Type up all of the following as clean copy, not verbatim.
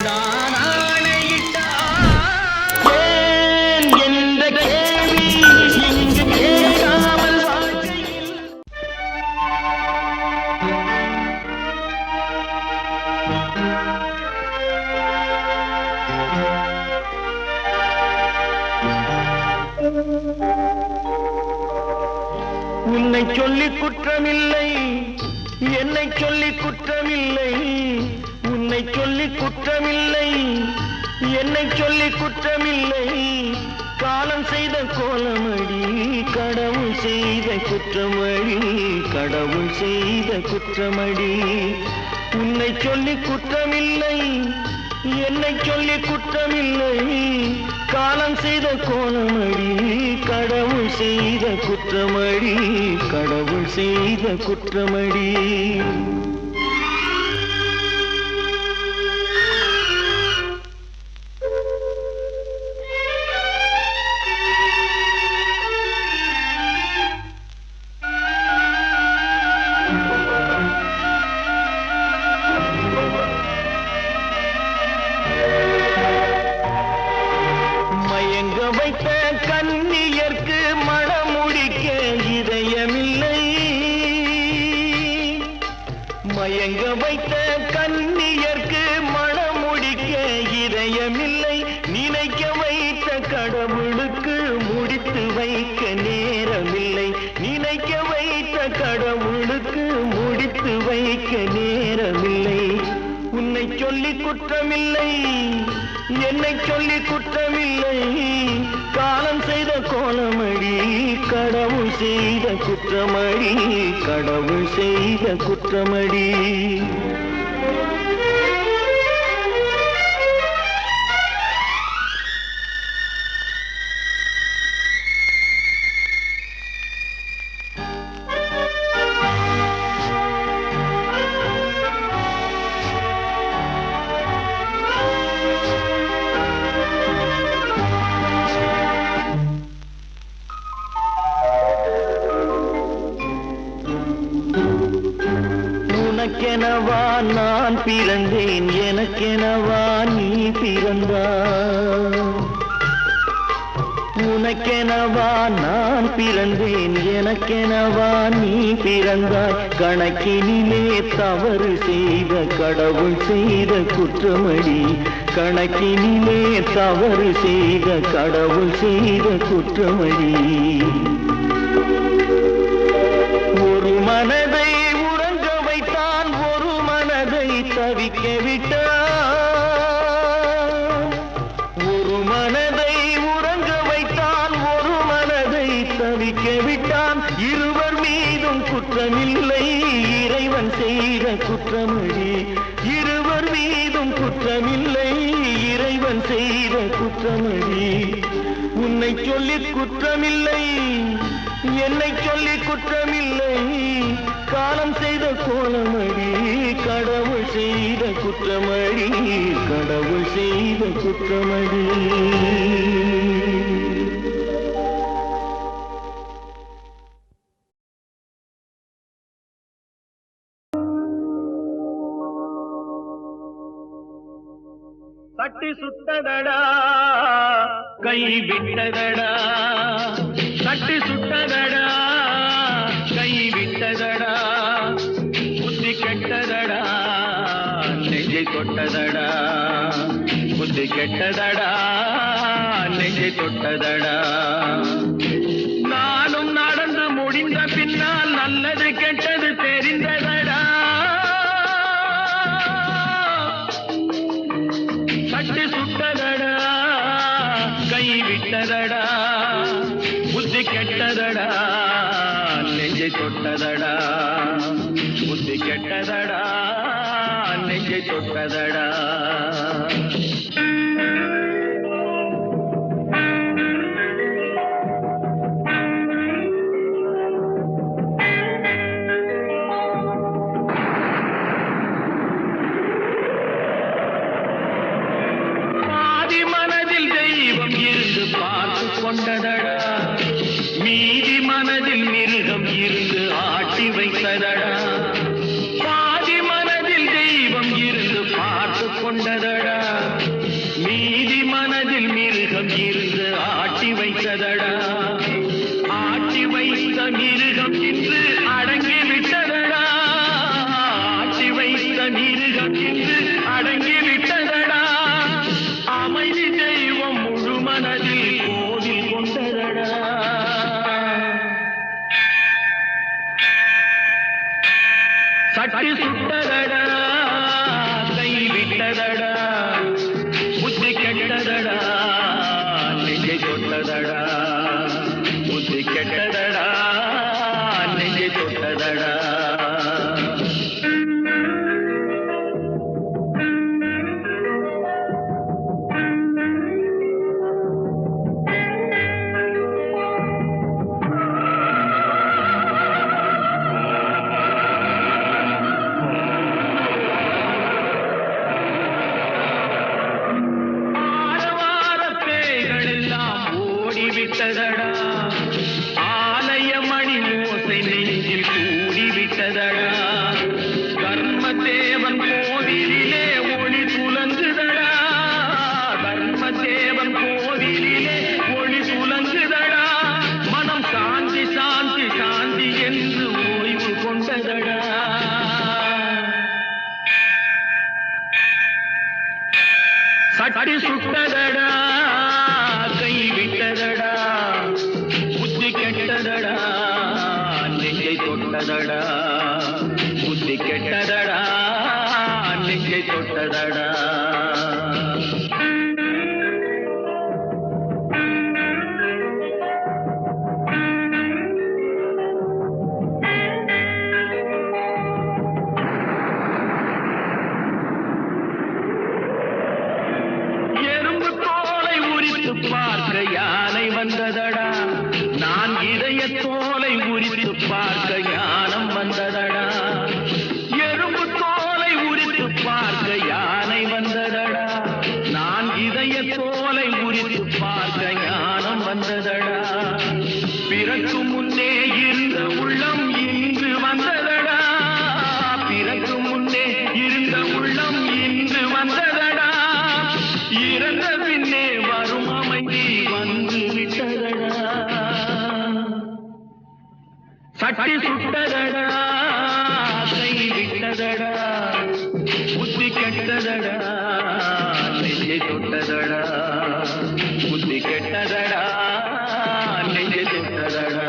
நான் ஆணையிட்டால் ஏன் என்ற கேள்வி இங்கு கேட்காமல் வாழ்க்கையில் உன்னை சொல்லி குற்றமில்லை, என்னை சொல்லி குற்றமில்லை, உன்னை சொல்லி குற்றமில்லை, என்னை சொல்லி குற்றமில்லை. காலம் செய்த கோலமடி, கடவுள் செய்த குற்றமடி, கடவுள் செய்த குற்றமடி. உன்னை சொல்லி குற்றமில்லை, என்னை சொல்லி குற்றமில்லை. காலம் செய்த கோலமடி, கடவுள் செய்த குற்றமடி, கடவுள் செய்த குற்றமடி. மயங்க வைத்த கன்னியர்க்கு மணமுடிக்க இதயமில்லை, மயங்க வைத்த கன்னியர்க்கு மணமுடிக்க இதயமில்லை. நினைக்க வைத்த கடவுளுக்கு முடித்து வைக்க நேரமில்லை, நினைக்க வைத்த கடவுளுக்கு முடித்து வைக்க நேரமில்லை. உன்னை சொல்லி குற்றமில்லை, என்னை சொல்லி குற்றமில்லை. காலம் செய்த கோலமடி, கடவுள் செய்த குற்றமடி, கடவுள் செய்த குற்றமடி. உனக்கெனவா நான் பிறந்தேன், எனக்கெனவா நீ பிறந்தாய். உனக்கெனவா நான் பிறந்தேன், எனக்கெனவா நீ பிறந்தாய். கணக்கினிலே தவறு செய்த கடவுள் செய்த குற்றமடி, கணக்கினிலே தவறு செய்த கடவுள் செய்த குற்றமடி. ஒரு மனதை தவிக்க விட்டான், ஒரு மனதை உறங்க வைத்தான், ஒரு மனதை தவிக்க விட்டான். இருவர் மீதும் குற்றமில்லை, இறைவன் செய்த குற்றமடி. இருவர் மீதும் குற்றமில்லை, இறைவன் செய்த குற்றமடி. உன்னை சொல்லி குற்றமில்லை, என்னை சொல்லி குற்றமில்லை. காலம் செய்த கோலமடி, கடவுள் செய்த குற்றமடி, கடவுள் செய்த குற்றமடி. சட்டி சுட்டதடா, கை விட்டதடா, சட்டி சுட்டதடா, கை விட்டதடா. புத்தி கெட்டதடா, நெஞ்சை தொட்டதடா, புத்தி கெட்டதடா, நெஞ்சை தொட்டதடா. நானும் நடந்து முடிந்த பின்னால் நல்லது கெட்டது தெரிந்ததடா. சட்டி சுட்டதடா, கை விட்டதடா, புத்தி கெட்டதடா, நெஞ்சை தொட்டதடா, புத்தி கெட்டதடா, நெஞ்சை தொட்டதடா. பாதி மனதில் தெய்வம் இருந்து பார்த்து கொண்டதடா, மீதி மனதில் மிருகம் இருந்து ஆட்டி வைத்ததடா. பாதி மனதில் தெய்வம் இருந்து பார்த்து கொண்டதடா, மீதி மனதில் மிருகம் இருந்து ஆட்டி வைத்ததடா. ஆட்டி வைத்த மிருகம் இன்று அடங்கி விட்டதடா. ஆட்டி வைத்த மிருகம் இன்று அடங்கி விட்டதடா. அமைதி தெய்வம் முழு மனதில் கோவில் கொண்டதடா. சட்டி சுட்டதடா, கை விட்டதடா, புத்தி கெட்டதடா, நெஞ்சை தொட்டதடா. புத்தி கெட்டதடா, நெஞ்சை தொட்டதடா. விட்டதடா, ஆலய மணி ஓசை நெஞ்சில் கூடிவிட்டதடா. தர்மதேவன் கோவிலிலே ஒளி துலங்குதடா. தர்மதேவன் கோவிலிலே ஒளி துலங்குதடா. மனம் சாந்தி சாந்தி சாந்தி என்று ஓய்வு கொண்டதடா. சட்டி சுட்டதடா, கை விட்டதடா, புத்தி கெட்டதடா, நெஞ்சை தொட்டதடா. புத்தி கெட்டதடா, நெஞ்சை தொட்டதடா. பார்க்க யானை வந்ததடா. நான் இதய தோலை உரித்து பார்க்க ஞானம் வந்ததடா. எறும்பு தோலை உரித்து பார்க்க யானை வந்ததடா. நான் இதய தோலை உரித்து பார்க்க ஞானம் வந்ததடா. பிறக்கு முன்னே இருந்த உள்ளம் இன்று வந்ததடா. பிறக்கு முன்னே இருந்த உள்ளம் இன்று வந்ததடா. இறந்த பின்னே வரும் அமைதி வந்து விட்டதடா. சட்டி சுட்டதடா, கை விட்டதடா, புத்தி கெட்டதடா, நெஞ்சை தொட்டதடா. புத்தி கெட்டதடா, நெஞ்சை தொட்டதடா.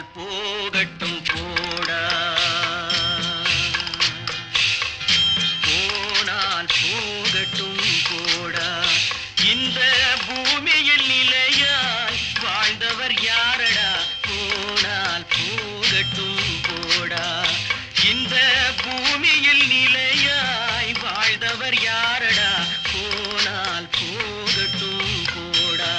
போகட்டும் போடா, போனால் போகட்டும் போடா. இந்த பூமியில் நிலையாய் வாழ்ந்தவர் யாரடா. போனால் போகட்டும் போடா. இந்த பூமியில் நிலையாய் வாழ்ந்தவர் யாரடா. போனால் போகட்டும் போடா.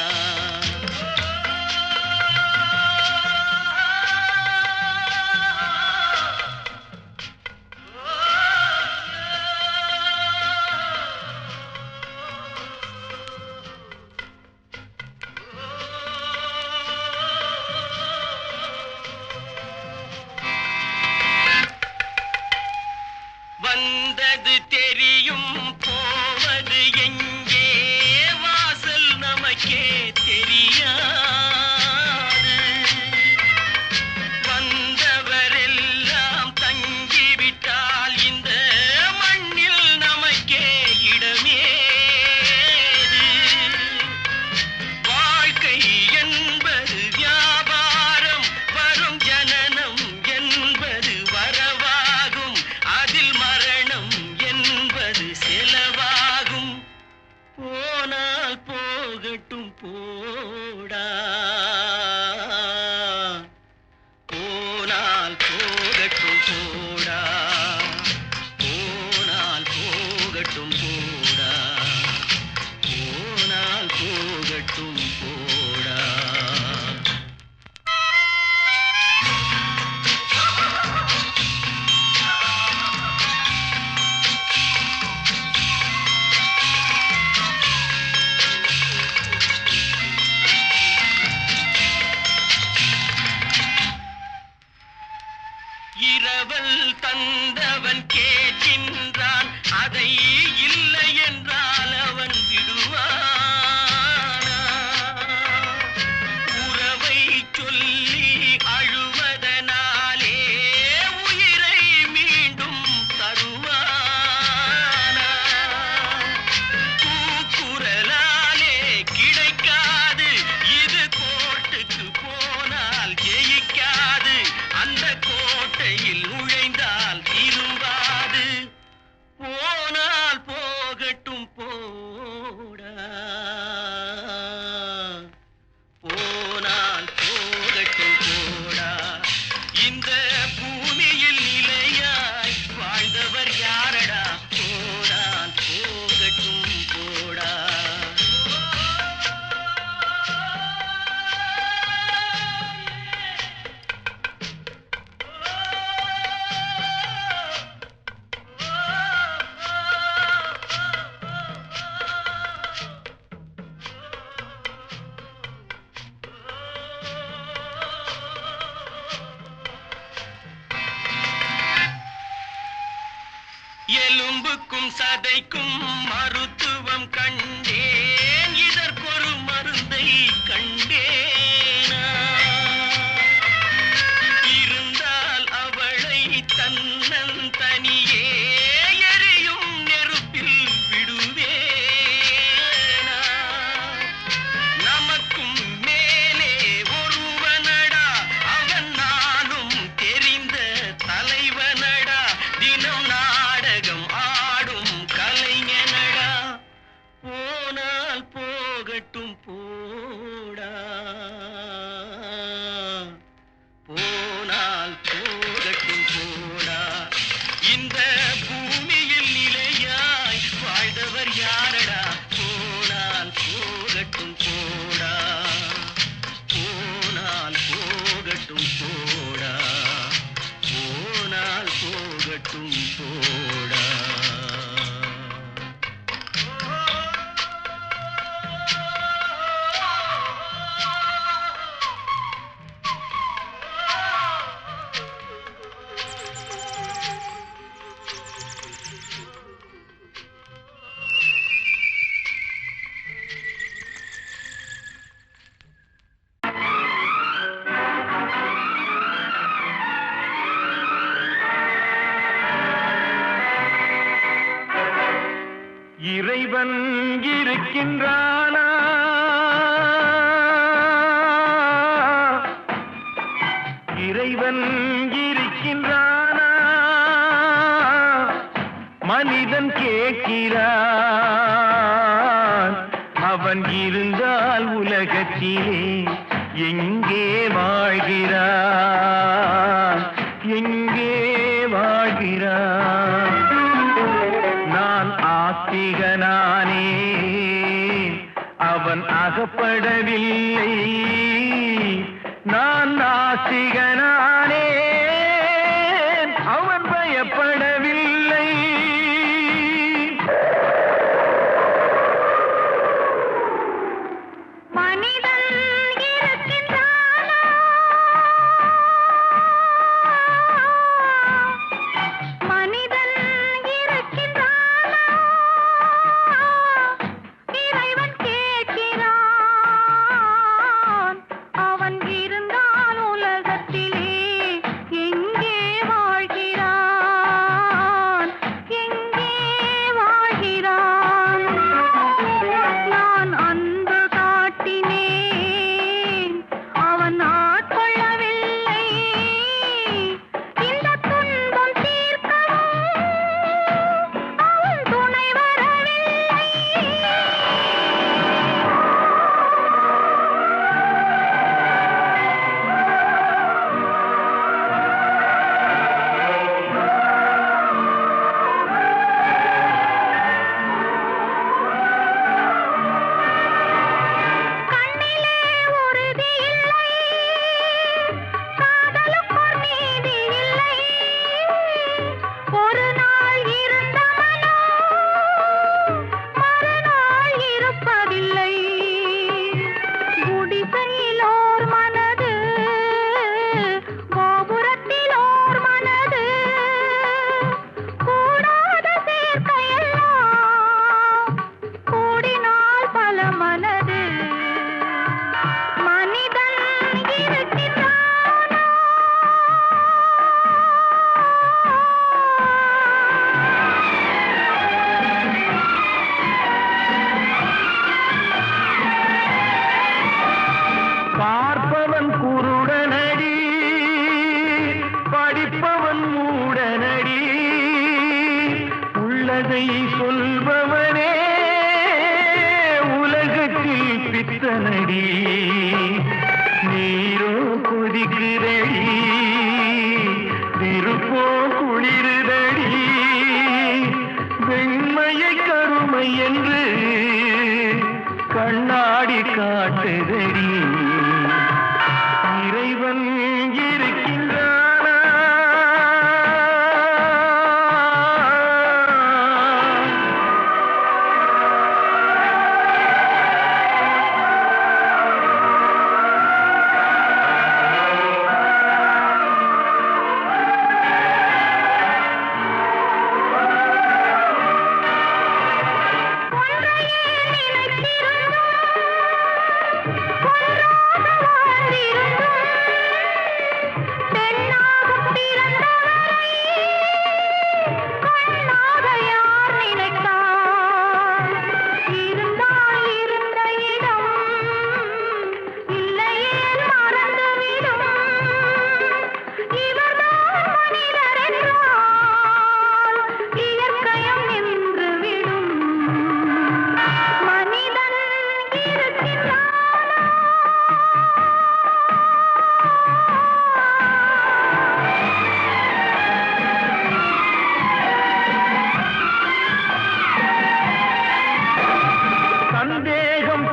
போகட்டும் போடா, போனால் போகட்டும் போடா, போனால் போகட்டும் போடா, போனால் போகட்டும் போடா. இரவல் தந்தவன் கேட்கின்றான், அதை இல்லை என்றால் அவன் விடுவானா? உறவை சொல்லி அழுவதனாலே உயிரை மீண்டும் தருவானா? கூக்குரலாலே கிடைக்காது, இது கோர்ட்டுக்கு போனால் ஜெயிக்காது, அந்த கோட்டையில் நுழைந்தால் திரும்பாது. போனால் போகட்டும் போடா, போனால் போகட்டும் போடா. இந்த பூமியில் நிலையாய் வாழ்ந்தவர் யாரடா? போனால் போகட்டும் போடா. எலும்புக்கும் சதைக்கும் மருத்துவம் கண்டேன், இதற்கொரு மருந்தை கண்டேனா? இருந்தால் அவளை தன்னந்தனியே எரியும் நெருப்பில் விடுவேனா? நமக்கும் மேலே ஒருவனடா, அவன் நானும் தெரிந்த தலைவனடா, தினம் நாடகம் ஆடும் கலைஞனடா. போனால் போகட்டும் போடா, போனால் போகட்டும் போடா. இந்த பூமியில் நிலையாய் வாழ்ந்தவர் யாரடா? போனால் போகட்டும் போடா, போனால் போகட்டும் போடா, போனால் போகட்டும் போடா. இறைவன் இருக்கின்றானா? இறைவன் இருக்கின்றானா? மனிதன் கேட்கிறான், அவன் இருந்தால் உலகத்திலே எங்கே வாழ்கிறான், எங்கே வாழ்கிறான்? நான் ஆஸ்திகனானே, அவன் அகப்படவில்லை. நான் நாஸ்திகனானே, அவன் பயப்படவில்லை. மனிதன் இருக்கின்றானா? மனிதன் இருக்கின்றானா? இறைவன் கேட்கிறான், அவன் இருந்தால் உலகத்திலே எங்கே வாழ்கிறான்? பித்தனடி நீரோ கொதிக்குதடி திருப்போ குளிருதடி வெண்மையை கருமை என்று கண்ணாடி காட்டுதடி இறைவன் இருக்கின்றானா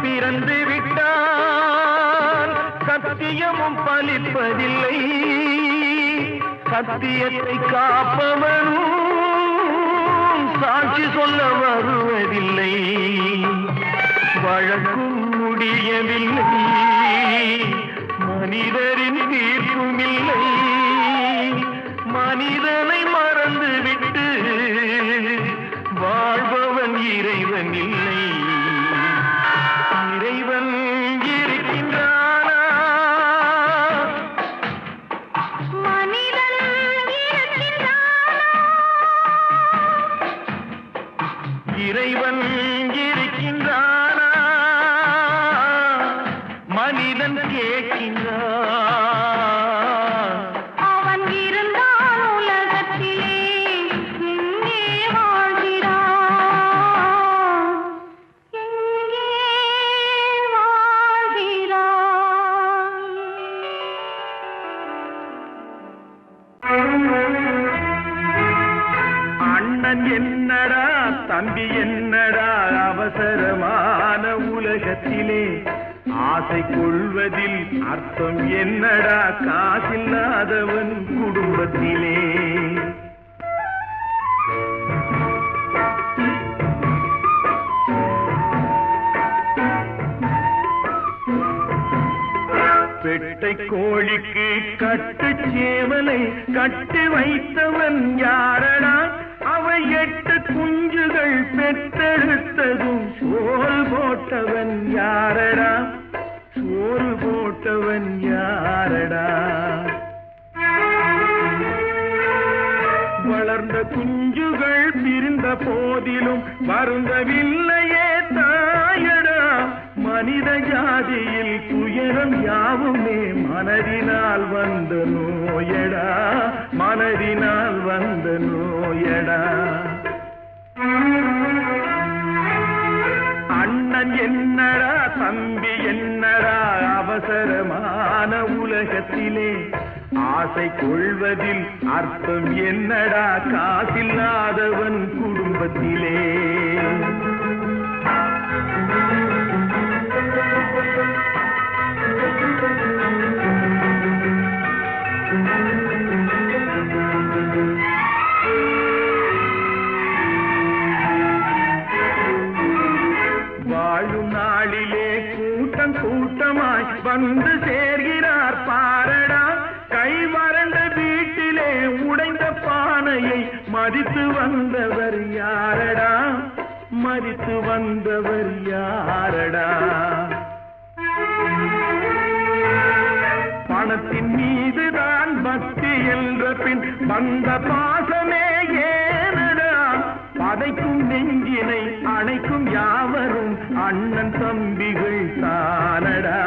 பிறந்து விட்டால் சத்தியமும் பலிப்பதில்லை சத்தியத்தை காப்பவனும் சாட்சி சொல்ல வருவதில்லை வழக்கும் முடியவில்லை மனிதரின் தீர்ப்பும் இல்லை மனிதனை மறந்துவிட்டு வாழ்பவன் இறைவன் இல்லை இறைவன் இருக்கின்றானா மனிதன் இருக்கின்றானா இறைவன் இருக்கின்றானா மனிதன் கேட்கின்றான் அவன் இருந்தால் உலகத்திலே எங்கே வாழ்கிறான் எங்கே வாழ்கிறான் அண்ணன் என்னடா தம்பி என்னடா அவசரமான உலகத்திலே ஆசை கொள்வதில் அர்த்தம் என்னடா காசில்லாதவன் குடும்பத்திலே பெட்டை கோழிக்கு கட்டு சேவலை கட்டி வைத்தவன் யாரடா அவை 8 குஞ்சுகள் பெற்றெடுத்ததும் சோறு போட்டவன் யாரடா சோறு போட்டவன் யாரடா வளர்ந்த குஞ்சுகள் பிரிந்த போதிலும் வருந்தவில்லையே தாயடா மனித ஜாதியில் துயரம் யாவுமே மனதினால் வந்த நோயடா மனதினால் வந்த நோயடா அண்ணன் என்னடா தம்பி என்னடா அவசரமான உலகத்திலே ஆசை கொள்வதில் அர்த்தம் என்னடா காசில்லாதவன் குடும்பத்திலே வாழும் நாளிலே கூட்டம் கூட்டமாய் வந்து சேர்கிறார் பாரடா கை வறண்ட வீட்டிலே உடைந்த பானையை மதித்து வந்தவர் யாரடா மதித்து வந்தவர் யாரடா பணத்தின் மீதுதான் பக்தி என்ற பின் வந்த பாசமே ஏனடா பதைக்கும் நெஞ்சினை அணைக்கும் யாவரும் அண்ணன் தம்பிகள் தானடா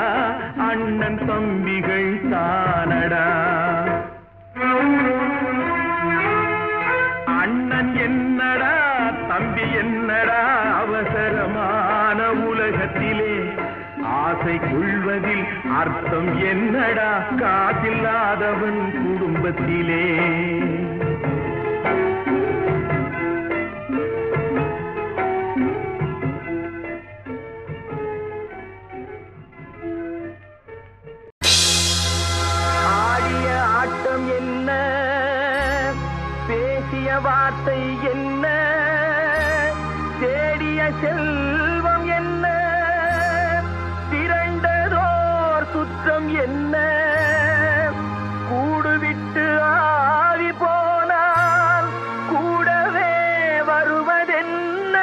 அண்ணன் தம்பிகள் தானடா அண்ணன் என்னடா தம்பி என்னடா அவசரமான உலகத்திலே ஆசை கொள்வதில் அர்த்தம் என்னடா காசில்லாதவன் குடும்பத்திலே ஆடிய ஆட்டம் என்ன பேசிய வார்த்தை என்ன தேடிய செல்வம் என்ன திரண்டதோர் சுற்றம் என்ன கூடுவிட்டு ஆவி போனால் கூடவே வருவதென்ன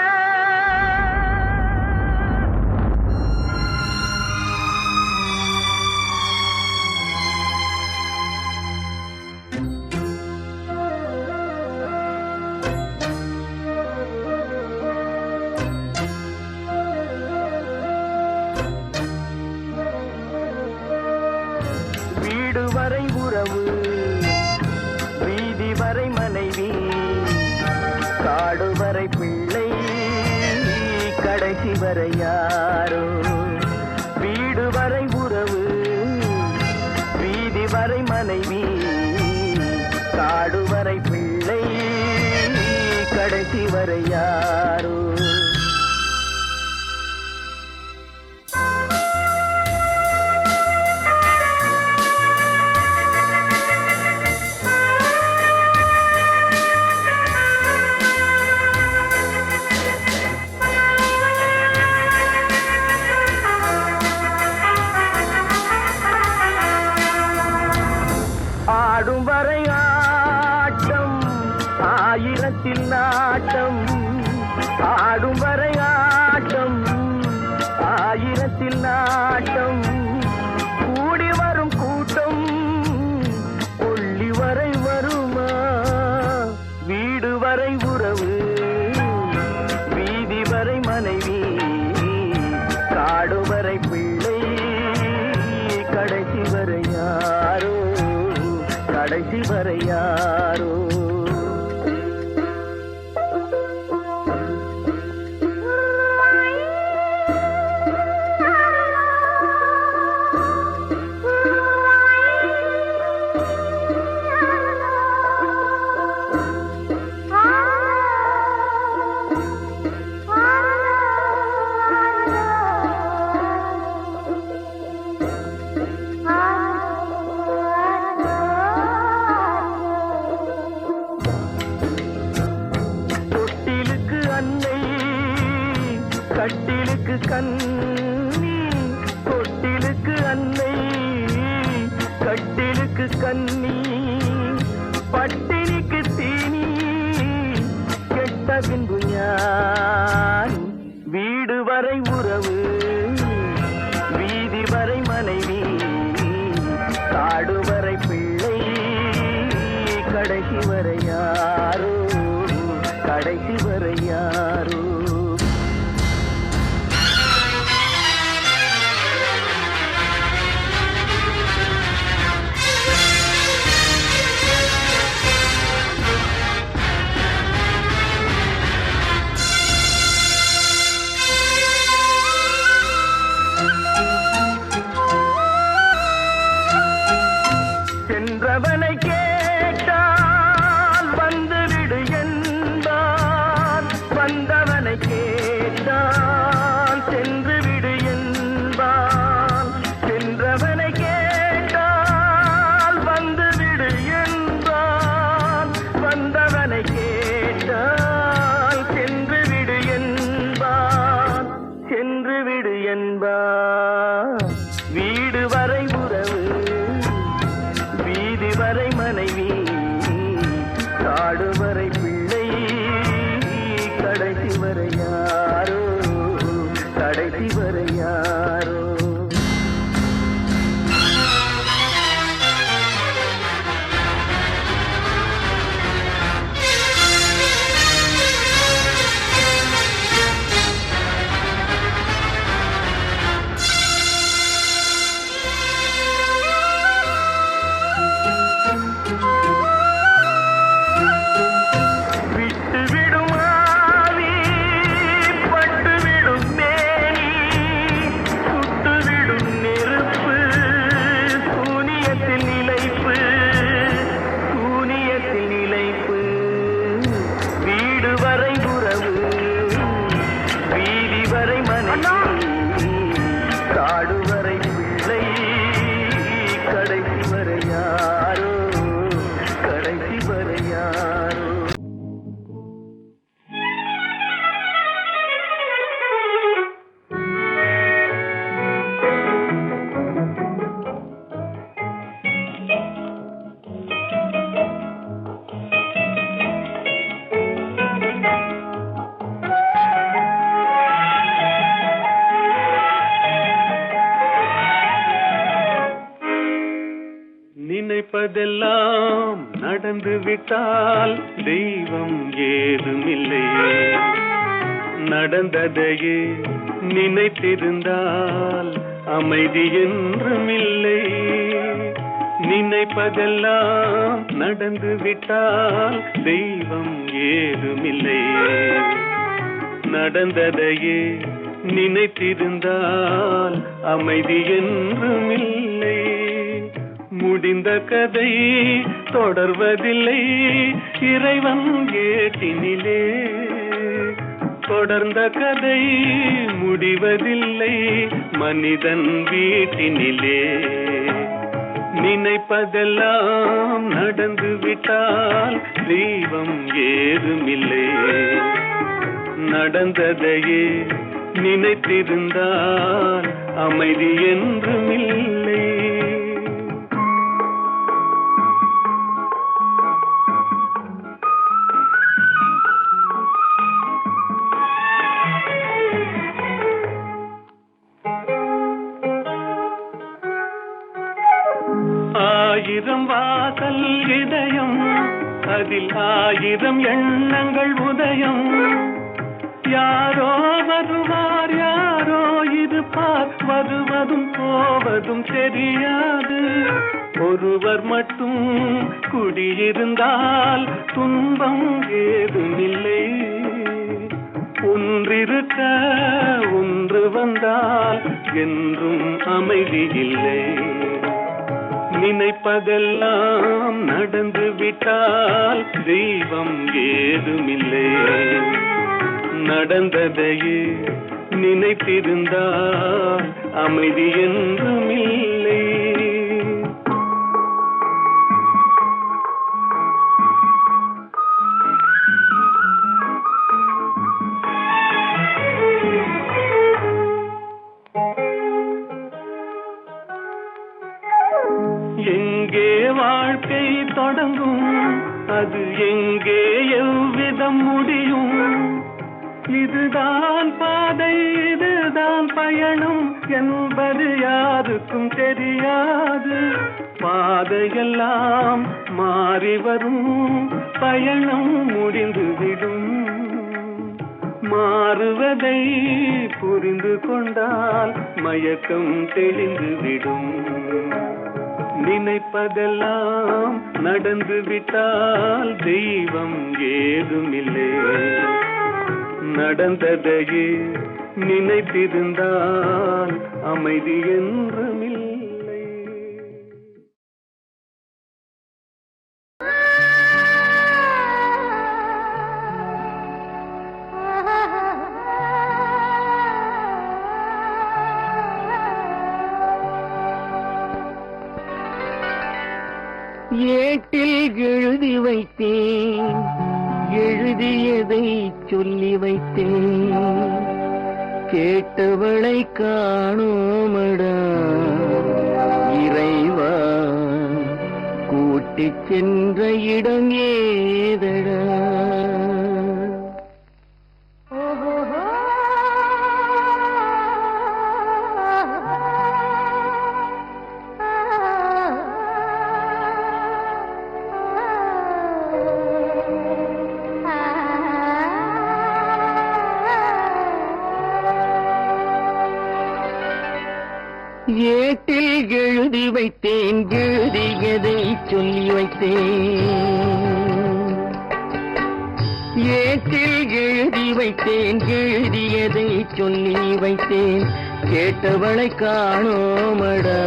வீடு வரை உறவு வீதி வரை மனைவி காடு வரை பிள்ளை கடைசி வரை யாரோ வீடு வரை உறவு வீதி வரை மனைவி காடு வரை பிள்ளை கடைசி வரை யாரோ ஆடும் வரை ஆட்டம் ஆயிரத்தில் நாட்டம் ஆடும் வரை ஆட்டம் ஆயிரத்தில் நாட்டம் கூடி வரும் கூட்டம் கொள்ளி வரை வருமா வீடு வரை உறவு வீதி வரை மனைவி காடு வரை பிள்ளை கடைசி வரை யாரோ கடைசி வரை யாரோ நினைப்பதெல்லாம் நடந்து விட்டால் தெய்வம் ஏதுமில்லையே. நடந்ததையே நினைத்திருந்தால் அமைதி என்றுமில்லை. நினைப்பதெல்லாம் நடந்து விட்டால் தெய்வம் ஏதுமில்லை. நடந்ததையே நினைத்திருந்தால் அமைதி என்றுமில்லை. முடிந்த கதை தொடர்வதில்லை இறைவன் ஏட்டினிலே. தொடர்ந்த கதை முடிவதில்லை மனிதன் வீட்டினிலே. நினைப்பதெல்லாம் நடந்து விட்டால் தெய்வம் ஏதுமில்லை. நடந்ததையே நினைத்திருந்தால் அமைதி என்றுமில்லை. ஆயிரம் வாசல் இதயம், அதில் ஆயிரம் எண்ணங்கள் உதயம். யாரோ வருவார் யாரோ இருப்பார், வருவதும் போவதும் தெரியாது. ஒருவர் மட்டும் குடியிருந்தால் துன்பம் ஏதுமில்லை. ஒன்றிருக்க ஒன்று வந்தால் என்றும் அமைதி இல்லை. நினைப்பதெல்லாம் நடந்து விட்டால் தெய்வம் ஏதுமில்லை. நடந்ததையே நினைத்திருந்தால் அமைதி என்றுமில்லை. எங்கே வாழ்க்கை தொடங்கும், அது எங்கே எவ்விதம் முடியும்? இதுதான் பாதை இதுதான் பயணம் என்பது யாருக்கும் தெரியாது. பாதையெல்லாம் மாறி வரும், பயணம் முடிந்துவிடும். மாறுவதை புரிந்து கொண்டால் மயக்கம் தெளிந்துவிடும். நினைப்பதெல்லாம் நடந்து விட்டால் தெய்வம் ஏதுமில்லை. நடந்ததையே நினைத்திருந்தால் அமைதி என்றுமில்லை. ஏட்டில் எழுதி வைத்தேன், எழுதியதை சொல்லி வைத்தேன். கேட்டவளை காணோமடா இறைவா, கூட்டிச் சென்ற இடம் ஏதடா? ஏட்டில் எழுதி வைத்தேன், எழுதியதை சொல்லி வைத்தேன். ஏட்டில் எழுதி வைத்தேன், எழுதியதை சொல்லி வைத்தேன். கேட்டவளை காணோமடா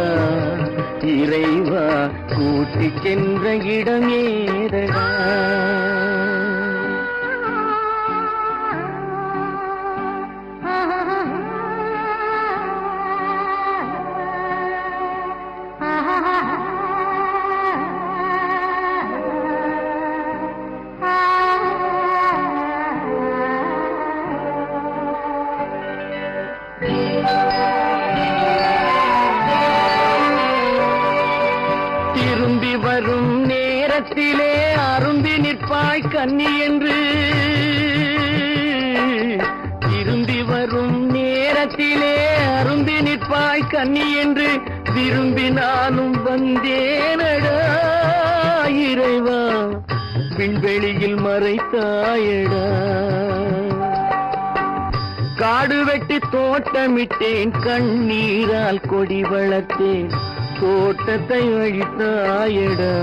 இறைவா, கூட்டிச் சென்ற இடம் ஏதடா? திரும்பி வரும் நேரத்திலே அரும்பி நிற்பாய் கன்னி என்று. திரும்பி வரும் நேரத்திலே அரும்பி நிற்பாய் கன்னி என்று விரும்பி நானும் வந்தேனடா. இறைவா விண்வெளியில் மறைத்தாயடா. காடு வெட்டி தோட்டமிட்டேன், கண்ணீரால் கொடி வளர்த்தேன், தோட்டத்தை அழித்தாயடா.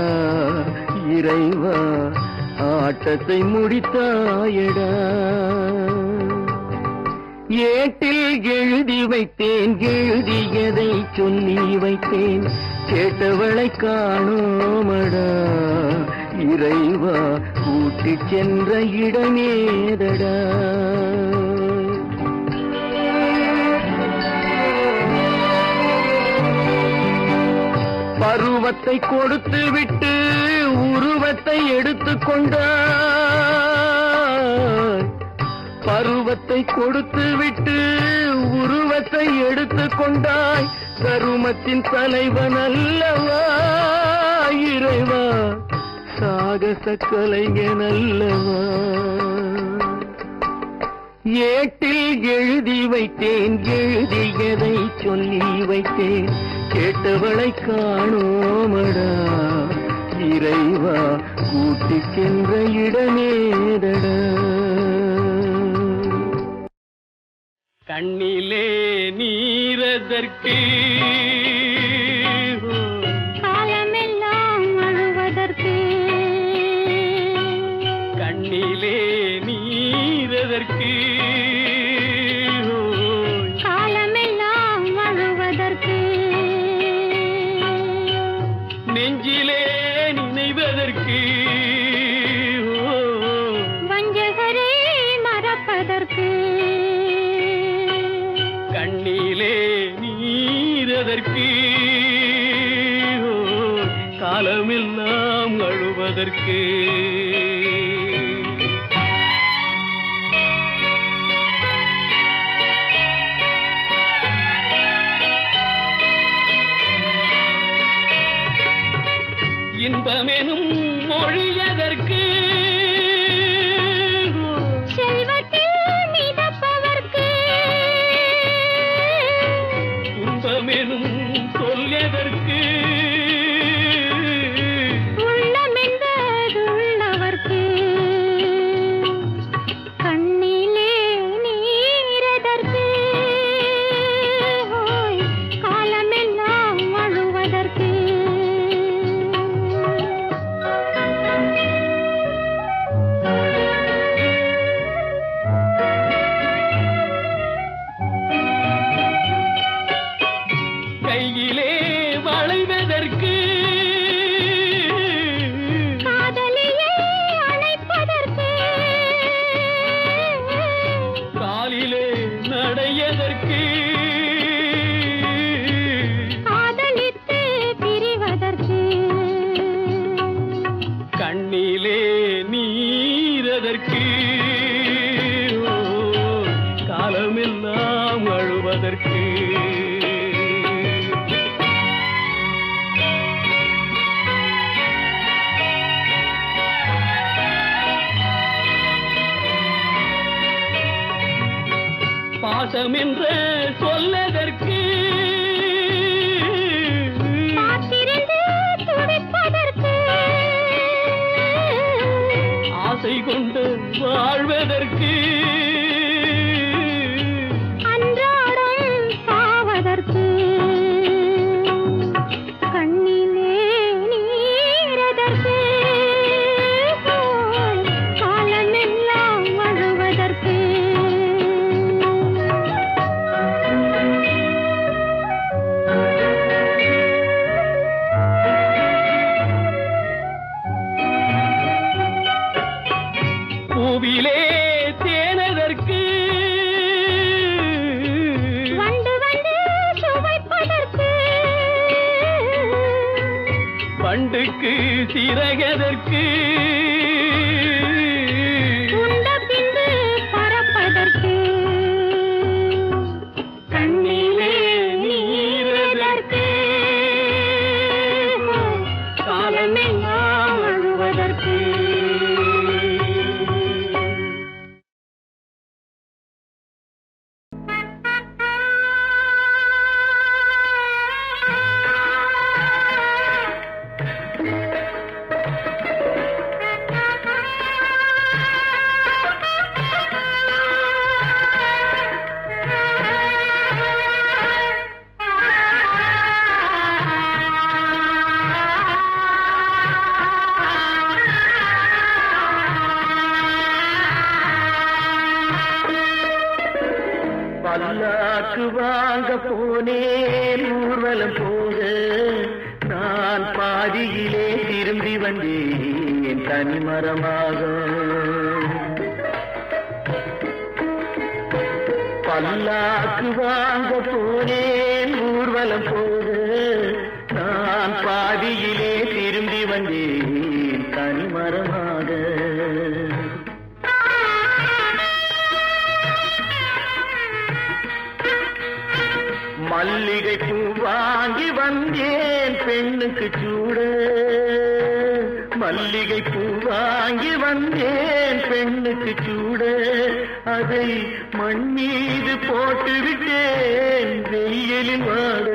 இறைவா ஆட்டத்தை முடித்தாயடா. ஏட்டில் எழுதி வைத்தேன், எழுதியதை சொல்லி வைத்தேன், கேட்டவளை காணோமடா. இறைவா கூட்டிச் சென்ற இடமேதடா. பருவத்தை கொடுத்து விட்டு உருவத்தை எடுத்துக் கொண்டாய். பருவத்தை கொடுத்து விட்டு உருவத்தை எடுத்துக் கொண்டாய். கருமத்தின் தலைவன் அல்லவா இறைவா, சாகச கலைஞன் அல்லவா. ஏட்டில் எழுதி வைத்தேன், எழுதியதை சொல்லி வைத்தேன், கேட்டவளை காணோமடா. இறைவா கூட்டிச் சென்ற இடமேதடா. கண்ணிலே நீரதற்கு காலமெல்லாம் அழுவதற்கு. கண்ணிலே நீரதற்கு காலமெல்லாம் அழுவதற்கு. நெஞ்சிலே நினைவதற்கு வஞ்சகரே மறப்பதற்கு. கண்ணிலே நீரதற்கு காலமெல்லாம் அழுவதற்கு. இன்பமெனும் மொழியதற்கு செல்வத்தில் மிதப்பதற்கு. துன்பமெனும் சொல்லியதற்கு உள்ளமென்பதுள்ளவர்க்கு. கண்ணிலே நீரதற்கு காலமெல்லாம் அழுவதற்கு. கையிலே வளைவதற்கு காதலியை அணைப்பதற்கு. காலிலே நடையதற்கு காதலித்து பிரிவதற்கு. கண்ணிலே நீரதற்கு காலமெல்லாம் அழுவதற்கு. பாசம் என்ற சொல்லதற்கு காத்திருந்து துடிப்பதற்கு. ஆசை கொண்டு வாழ்வதற்கு அன்றாடம் சாவதற்கு. கண்ணிலே நீரதற்கு காலமெல்லாம் அழுவதற்கு. பூவிலே தேனதற்கு வண்டு வந்து சுவைப்பதற்கு. பண்டுக்கு சிறகதற்கு உண்ட பின்பு பறப்பதற்கு. கண்ணிலே நீரதற்கு காலமெல்லாம் அழுவதற்கு. ஊர்வலம் போக நான் பாதியிலே திரும்பி வந்தேன் தனிமரமாக. பல்லாக்கு வாங்க போனேன் ஊர்வலம் போக நான் பாதியிலே திரும்பி வந்தேன் தனிமரமாக. மல்லிகை பூ வாங்கி வந்தேன் பெண்ணுக்கு சூட. மல்லிகை பூ வாங்கி வந்தேன் பெண்ணுக்கு சூட. அதை மண் மீது போட்டு விட்டேன் வெயிலில் வாட.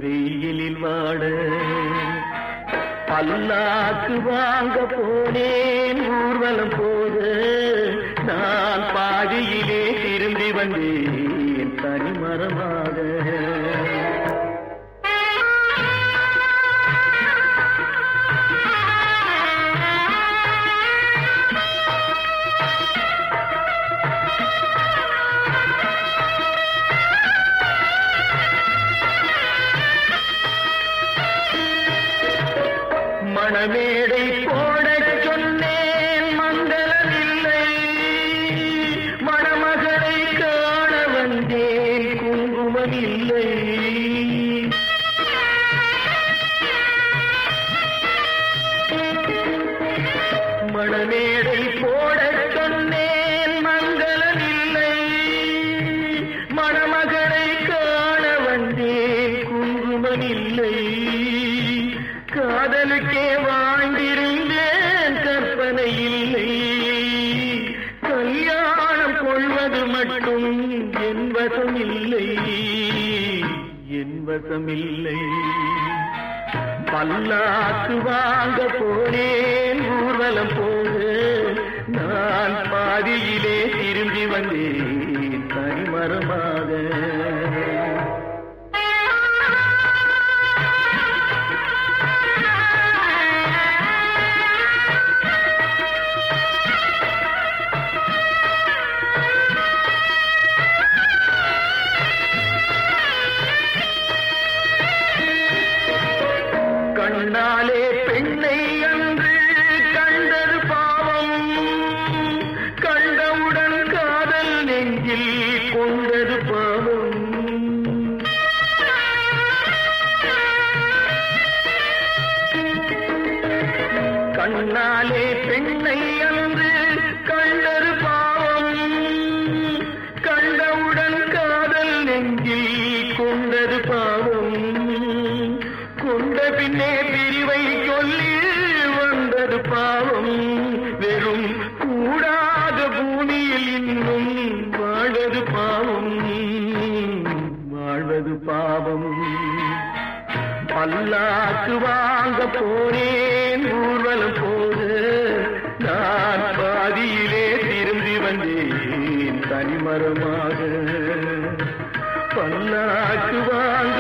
வெயிலில் வாட பல்லாக்கு வாங்க போனேன் ஊர்வலம் போக நான் பாதியிலே திரும்பி வந்தேன் தனிமரமாக. மணமேடை போட சொன்னேன் மங்களமில்லை. மணமகளை காண வந்தேன் குங்குமமில்லை. மணமேடை போட சொன்னேன் மங்களமில்லை. மணமகளை காண வந்தேன் குங்குமமில்லை. காதலுக்கே வாழ்ந்திருந்தேன் கற்பனை இல்லை. கல்யாணம் கொள்வது மட்டும் என் வசமில்லை. என் வசமில்லை. பல்லாக்கு வாங்க போனேன் ஊர்வலம் போக நான் பாதியிலே திரும்பி வந்தேன் தனிமரமாக. கண்ணாலே பெண்ணை அன்று கண்டது பாவம். கண்டவுடன் காதல் நெஞ்சில் கொண்டது பாவம். கண்ணாலே பெண்ணை அன்று கண்டது பாவம். கண்டவுடன் காதல் நெஞ்சில் கொண்டது பாவம். கொண்ட பின்னே பிரிவை சொல்லி வந்தது பாவம். வெறும் கூடாத பூமியில் இன்னும் வாழ்வது பாவம். வாழ்வது பாவம். பல்லாக்கு வாங்க போனேன் ஊர்வலம் போக நான் பாதியிலே திரும்பி வந்தேன் தனிமரமாக. பல்லாக்கு வாங்க